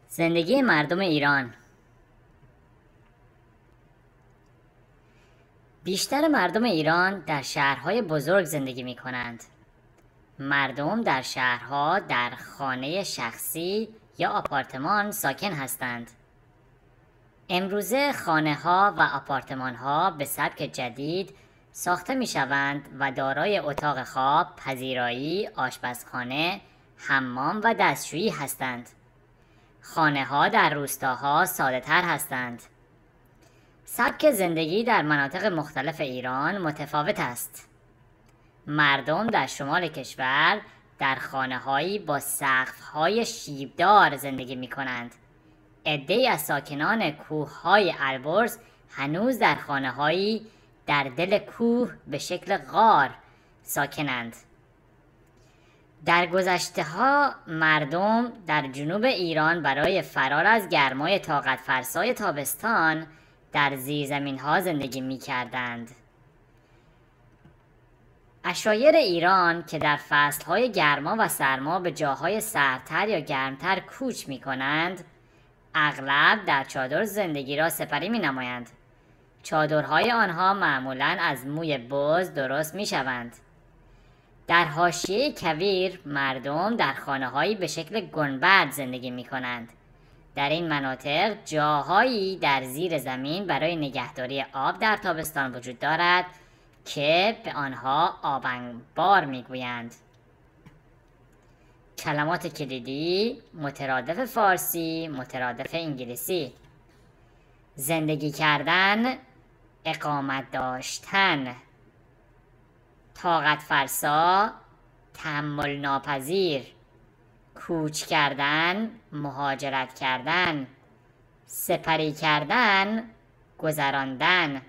زندگی مردم ایران. بیشتر مردم ایران در شهرهای بزرگ زندگی می کنند. مردم در شهرها در خانه شخصی یا آپارتمان ساکن هستند. امروزه خانه ها و آپارتمان ها به سبک جدید ساخته می شوند و دارای اتاق خواب، پذیرایی، آشپزخانه، حمام و دستشویی هستند. خانه ها در روستاها ساده تر هستند. سبک زندگی در مناطق مختلف ایران متفاوت است. مردم در شمال کشور در خانه‌هایی با سقف‌های شیبدار زندگی می‌کنند. عده‌ای از ساکنان کوه‌های البرز هنوز در خانه‌هایی در دل کوه به شکل غار ساکنند. در گذشته‌ها مردم در جنوب ایران برای فرار از گرمای طاقت فرسای تابستان در زیرزمین‌ها زندگی می‌کردند. عشایر ایران که در فصل‌های گرما و سرما به جاهای سردتر یا گرمتر کوچ می‌کنند، اغلب در چادر زندگی را سپری می‌نمایند. چادرهای آنها معمولاً از موی بز درست می‌شوند. در حاشیه کویر مردم در خانه‌هایی به شکل گنبد زندگی می‌کنند. در این مناطق جاهایی در زیر زمین برای نگهداری آب در تابستان وجود دارد که به آنها آبنبار میگویند. کلمات کلیدی مترادف فارسی، مترادف انگلیسی: زندگی کردن، اقامت داشتن، طاقت فرسا، تحمل ناپذیر، کوچ کردن، مهاجرت کردن، سپری کردن، گذراندن.